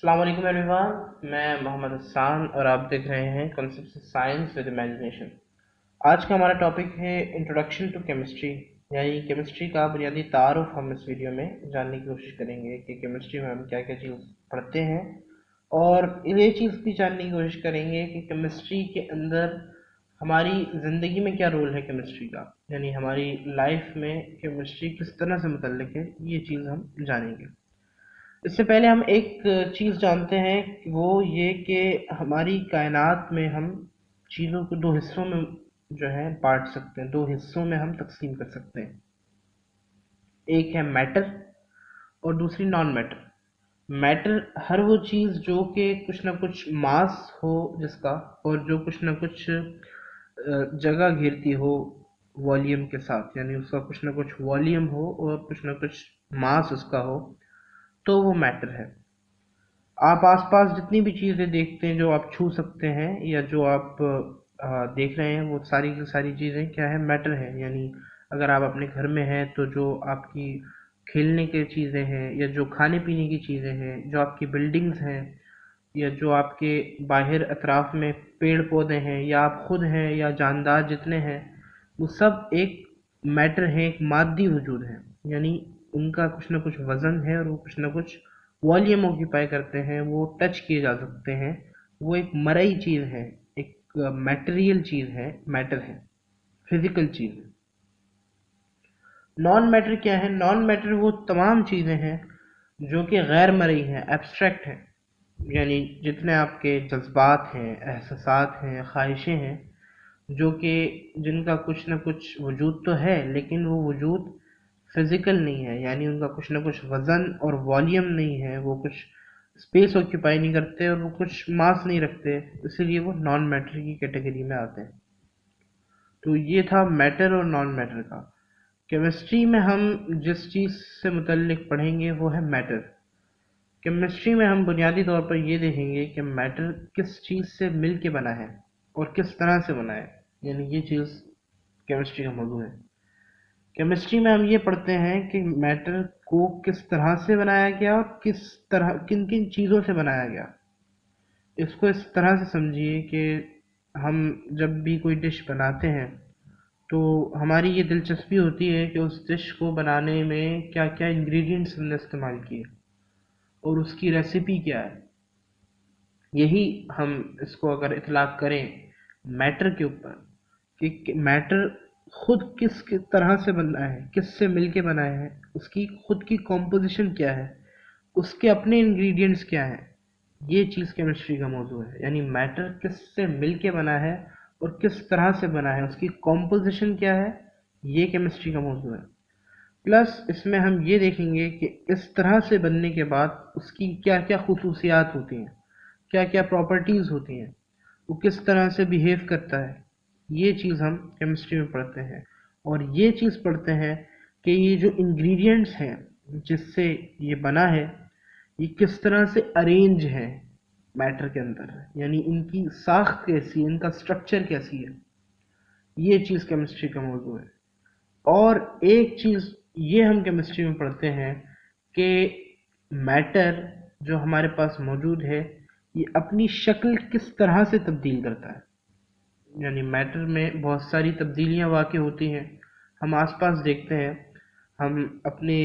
السلام علیکم ایوریون، میں محمد حسان اور آپ دیکھ رہے ہیں کنسیپٹ سائنس ود امیجنیشن۔ آج کا ہمارا ٹاپک ہے انٹروڈکشن ٹو کیمسٹری، یعنی کیمسٹری کا بنیادی تعارف ہم اس ویڈیو میں جاننے کی کوشش کریں گے کہ کیمسٹری میں ہم کیا کیا چیز پڑھتے ہیں، اور یہ چیز بھی جاننے کی کوشش کریں گے کہ کیمسٹری کے اندر ہماری زندگی میں کیا رول ہے کیمسٹری کا، یعنی ہماری لائف میں کیمسٹری کس طرح سے متعلق ہے، یہ چیز ہم جانیں گے۔ اس سے پہلے ہم ایک چیز جانتے ہیں، وہ یہ کہ ہماری کائنات میں ہم چیزوں کو دو حصوں میں جو ہے بانٹ سکتے ہیں، دو حصوں میں ہم تقسیم کر سکتے ہیں۔ ایک ہے میٹر اور دوسری نان میٹر۔ میٹر ہر وہ چیز جو کہ کچھ نہ کچھ ماس ہو جس کا، اور جو کچھ نہ کچھ جگہ گھیرتی ہو والیوم کے ساتھ، یعنی اس کا کچھ نہ کچھ والیوم ہو اور کچھ نہ کچھ ماس اس کا ہو، تو وہ میٹر ہے۔ آپ آس پاس جتنی بھی چیزیں دیکھتے ہیں جو آپ چھو سکتے ہیں یا جو آپ دیکھ رہے ہیں، وہ ساری کی ساری چیزیں کیا ہے؟ میٹر ہے۔ یعنی اگر آپ اپنے گھر میں ہیں تو جو آپ کی کھیلنے کی چیزیں ہیں، یا جو کھانے پینے کی چیزیں ہیں، جو آپ کی بلڈنگز ہیں، یا جو آپ کے باہر اطراف میں پیڑ پودے ہیں، یا آپ خود ہیں، یا جاندار جتنے ہیں، وہ سب ایک میٹر ہے، ایک مادی وجود ہے۔ یعنی ان کا کچھ نہ کچھ وزن ہے، اور وہ کچھ نہ کچھ والیوم آکیپائی کرتے ہیں، وہ ٹچ کیے جا سکتے ہیں، وہ ایک مرئی چیز ہے، ایک میٹیریل چیز ہے، میٹر ہے، فزیکل چیز ہے۔ نان میٹر کیا ہے؟ نان میٹر وہ تمام چیزیں ہیں جو کہ غیر مرئی ہیں، ایبسٹریکٹ ہیں، یعنی جتنے آپ کے جذبات ہیں، احساسات ہیں، خواہشیں ہیں، جو کہ جن کا کچھ نہ کچھ وجود تو ہے، لیکن وہ وجود فزیکل نہیں ہے، یعنی ان کا کچھ نہ کچھ وزن اور والیوم نہیں ہے، وہ کچھ اسپیس آکیپائی نہیں کرتے، اور وہ کچھ ماس نہیں رکھتے، اسی لیے وہ نان میٹر کی کیٹیگری میں آتے ہیں۔ تو یہ تھا میٹر اور نان میٹر کا۔ کیمسٹری میں ہم جس چیز سے متعلق پڑھیں گے وہ ہے میٹر۔ کیمسٹری میں ہم بنیادی طور پر یہ دیکھیں گے کہ میٹر کس چیز سے مل کے بنا ہے اور کس طرح سے بنا ہے، یعنی یہ چیز کیمسٹری کا موضوع ہے۔ کیمسٹری میں ہم یہ پڑھتے ہیں کہ میٹر کو کس طرح سے بنایا گیا اور کس طرح کن کن چیزوں سے بنایا گیا۔ اس کو اس طرح سے سمجھیے کہ ہم جب بھی کوئی ڈش بناتے ہیں تو ہماری یہ دلچسپی ہوتی ہے کہ اس ڈش کو بنانے میں کیا کیا انگریڈینٹس ہم نے استعمال کیے اور اس کی ریسیپی کیا ہے۔ یہی ہم اس کو اگر اطلاق کریں میٹر کے اوپر، کہ میٹر خود کس طرح سے بنا ہے، کس سے مل کے بنا ہے، اس کی خود کی کمپوزیشن کیا ہے، اس کے اپنے انگریڈینٹس کیا ہیں، یہ چیز کیمسٹری کا موضوع ہے۔ یعنی میٹر کس سے مل کے بنا ہے اور کس طرح سے بنا ہے، اس کی کمپوزیشن کیا ہے، یہ کیمسٹری کا موضوع ہے۔ پلس اس میں ہم یہ دیکھیں گے کہ اس طرح سے بننے کے بعد اس کی کیا کیا خصوصیات ہوتی ہیں، کیا کیا پراپرٹیز ہوتی ہیں، وہ کس طرح سے بیہیو کرتا ہے، یہ چیز ہم کیمسٹری میں پڑھتے ہیں۔ اور یہ چیز پڑھتے ہیں کہ یہ جو انگریڈینٹس ہیں جس سے یہ بنا ہے، یہ کس طرح سے ارینج ہے میٹر کے اندر، یعنی ان کی ساخت کیسی ہے، ان کا سٹرکچر کیسی ہے، یہ چیز کیمسٹری کا موضوع ہے۔ اور ایک چیز یہ ہم کیمسٹری میں پڑھتے ہیں کہ میٹر جو ہمارے پاس موجود ہے، یہ اپنی شکل کس طرح سے تبدیل کرتا ہے۔ یعنی میٹر میں بہت ساری تبدیلیاں واقع ہوتی ہیں، ہم آس پاس دیکھتے ہیں، ہم اپنے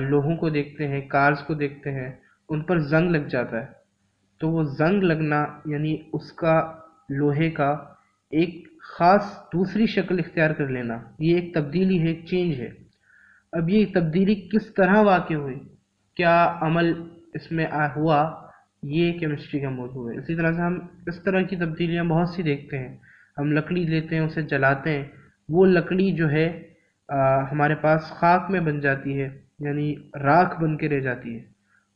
لوہوں کو دیکھتے ہیں، کارز کو دیکھتے ہیں، ان پر زنگ لگ جاتا ہے، تو وہ زنگ لگنا یعنی اس کا لوہے کا ایک خاص دوسری شکل اختیار کر لینا، یہ ایک تبدیلی ہے، ایک چینج ہے۔ اب یہ تبدیلی کس طرح واقع ہوئی، کیا عمل اس میں ہوا، یہ کیمسٹری کا موضوع ہے۔ اسی طرح سے ہم اس طرح کی تبدیلیاں بہت سی دیکھتے ہیں، ہم لکڑی لیتے ہیں، اسے جلاتے ہیں، وہ لکڑی جو ہے ہمارے پاس خاک میں بن جاتی ہے، یعنی راکھ بن کے رہ جاتی ہے،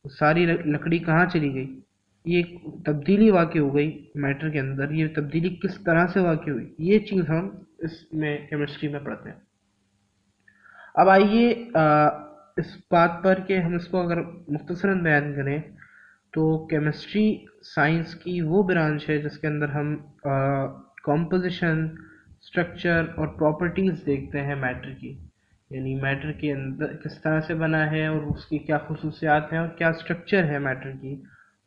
وہ ساری لکڑی کہاں چلی گئی، یہ ایک تبدیلی واقع ہو گئی میٹر کے اندر، یہ تبدیلی کس طرح سے واقع ہوئی، یہ چیز ہم اس میں کیمسٹری میں پڑھتے ہیں۔ اب آئیے اس بات پر کہ ہم اس کو اگر مختصراً بیان کریں تو کیمسٹری سائنس کی وہ برانچ ہے جس کے اندر ہم کمپوزیشن، اسٹرکچر اور پراپرٹیز دیکھتے ہیں میٹر کی، یعنی میٹر کے اندر کس طرح سے بنا ہے اور اس کی کیا خصوصیات ہیں اور کیا اسٹرکچر ہے میٹر کی،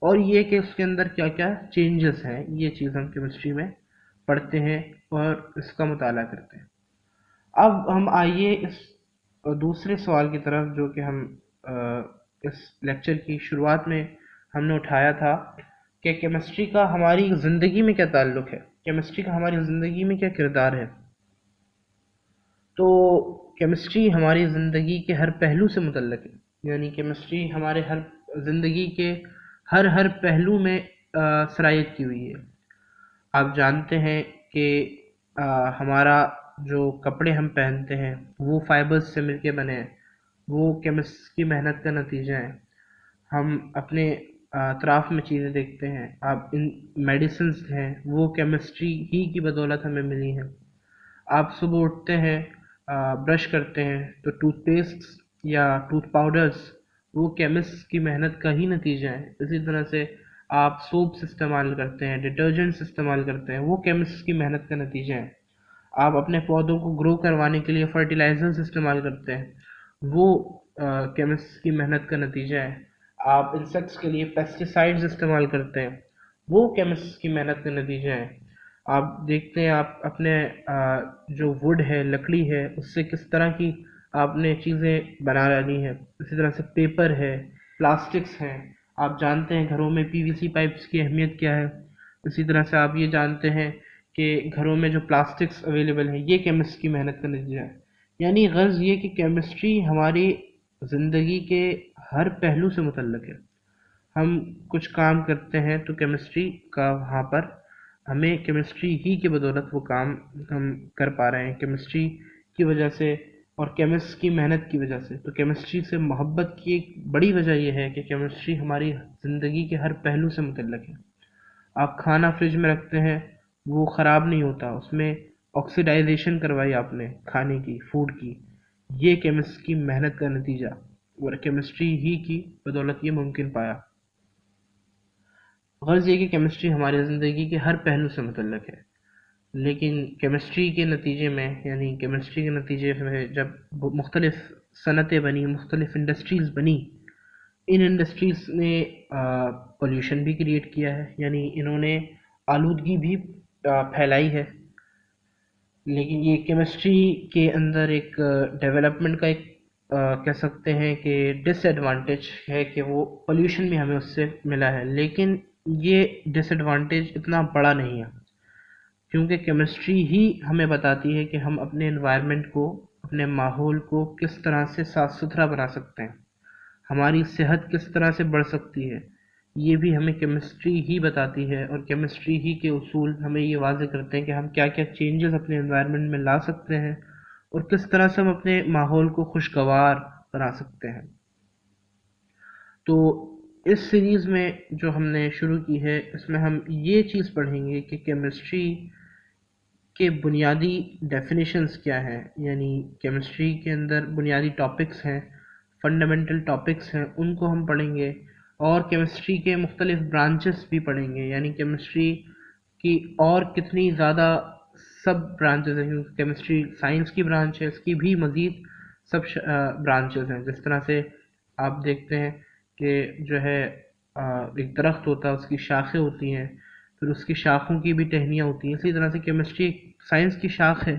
اور یہ کہ اس کے اندر کیا کیا چینجز ہیں، یہ چیز ہم کیمسٹری میں پڑھتے ہیں اور اس کا مطالعہ کرتے ہیں۔ اب ہم آئیے اس دوسرے سوال کی طرف جو کہ ہم اس لیکچر کی شروعات میں ہم نے اٹھایا تھا کہ کیمسٹری کا ہماری زندگی میں کیا تعلق ہے، کیمسٹری کا ہماری زندگی میں کیا کردار ہے۔ تو کیمسٹری ہماری زندگی کے ہر پہلو سے متعلق ہے، یعنی کیمسٹری ہمارے ہر زندگی کے ہر پہلو میں سرایت کی ہوئی ہے۔ آپ جانتے ہیں کہ ہمارا جو کپڑے ہم پہنتے ہیں وہ فائبرز سے مل کے بنے ہیں، وہ کیمسٹ کی محنت کا نتیجہ ہے۔ ہم اپنے اطراف میں چیزیں دیکھتے ہیں، آپ ان میڈیسنز ہیں وہ کیمسٹری ہی کی بدولت ہمیں ملی ہیں۔ آپ صبح اٹھتے ہیں، برش کرتے ہیں تو ٹوتھ پیسٹ یا ٹوتھ پاؤڈرز وہ کیمسٹ کی محنت کا ہی نتیجہ ہے۔ اسی طرح سے آپ سوپس استعمال کرتے ہیں، ڈٹرجنٹس استعمال کرتے ہیں، وہ کیمسٹ کی محنت کا نتیجہ ہے۔ آپ اپنے پودوں کو گرو کروانے کے لیے فرٹیلائزرز استعمال کرتے ہیں، وہ کیمسٹ کی محنت کا نتیجہ ہے۔ آپ انسیکٹس کے لیے پیسٹیسائڈز استعمال کرتے ہیں، وہ کیمسٹ کی محنت کا نتیجہ ہے۔ آپ دیکھتے ہیں آپ اپنے جو ووڈ ہے، لکڑی ہے، اس سے کس طرح کی آپ نے چیزیں بنا ڈالی ہیں۔ اسی طرح سے پیپر ہے، پلاسٹکس ہیں، آپ جانتے ہیں گھروں میں پی وی سی پائپس کی اہمیت کیا ہے۔ اسی طرح سے آپ یہ جانتے ہیں کہ گھروں میں جو پلاسٹکس اویلیبل ہیں یہ کیمسٹ کی محنت کا نتیجہ ہے۔ یعنی غرض یہ کہ کیمسٹری ہماری زندگی کے ہر پہلو سے متعلق ہے۔ ہم کچھ کام کرتے ہیں تو کیمسٹری کا وہاں پر ہمیں کیمسٹری ہی کی بدولت وہ کام ہم کر پا رہے ہیں، کیمسٹری کی وجہ سے اور کیمسٹ کی محنت کی وجہ سے۔ تو کیمسٹری سے محبت کی ایک بڑی وجہ یہ ہے کہ کیمسٹری ہماری زندگی کے ہر پہلو سے متعلق ہے۔ آپ کھانا فریج میں رکھتے ہیں وہ خراب نہیں ہوتا، اس میں آکسیڈائزیشن کروائی آپ نے کھانے کی، فوڈ کی، یہ کیمسٹ کی محنت کا نتیجہ اور کیمسٹری ہی کی بدولت یہ ممکن پایا۔ غرض یہ کہ کیمسٹری ہماری زندگی کے ہر پہلو سے متعلق ہے، لیکن کیمسٹری کے نتیجے میں، یعنی کیمسٹری کے نتیجے میں جب مختلف صنعتیں بنی، مختلف انڈسٹریز بنی، ان انڈسٹریز نے پولیوشن بھی کریٹ کیا ہے، یعنی انہوں نے آلودگی بھی پھیلائی ہے۔ لیکن یہ کیمسٹری کے اندر ایک ڈیولپمنٹ کا ایک کہہ سکتے ہیں کہ ڈس ایڈوانٹیج ہے کہ وہ پولیوشن بھی ہمیں اس سے ملا ہے، لیکن یہ ڈس ایڈوانٹیج اتنا بڑا نہیں ہے، کیونکہ کیمسٹری ہی ہمیں بتاتی ہے کہ ہم اپنے انوائرمنٹ کو، اپنے ماحول کو کس طرح سے صاف ستھرا بنا سکتے ہیں، ہماری صحت کس طرح سے بڑھ سکتی ہے، یہ بھی ہمیں کیمسٹری ہی بتاتی ہے۔ اور کیمسٹری ہی کے اصول ہمیں یہ واضح کرتے ہیں کہ ہم کیا کیا چینجز اپنے انوائرمنٹ میں لا سکتے ہیں اور کس طرح سے ہم اپنے ماحول کو خوشگوار بنا سکتے ہیں۔ تو اس سیریز میں جو ہم نے شروع کی ہے، اس میں ہم یہ چیز پڑھیں گے کہ کیمسٹری کے بنیادی ڈیفینیشنز کیا ہیں، یعنی کیمسٹری کے اندر بنیادی ٹاپکس ہیں، فنڈامنٹل ٹاپکس ہیں، ان کو ہم پڑھیں گے، اور کیمسٹری کے مختلف برانچز بھی پڑھیں گے، یعنی کیمسٹری کی اور کتنی زیادہ سب برانچز ہیں، کیمسٹری سائنس کی برانچ ہے، اس کی بھی مزید سب برانچز ہیں۔ جس طرح سے آپ دیکھتے ہیں کہ جو ہے ایک درخت ہوتا ہے، اس کی شاخیں ہوتی ہیں، پھر اس کی شاخوں کی بھی ٹہنیاں ہوتی ہیں، اسی طرح سے کیمسٹری سائنس کی شاخ ہے،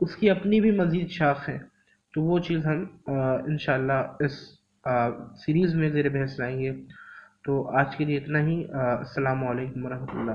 اس کی اپنی بھی مزید شاخ ہے۔ تو وہ چیز ہم انشاءاللہ اس سیریز میں زیر بحث لائیں گے۔ تو آج کے لیے اتنا ہی۔ السلام علیکم ورحمۃ اللہ۔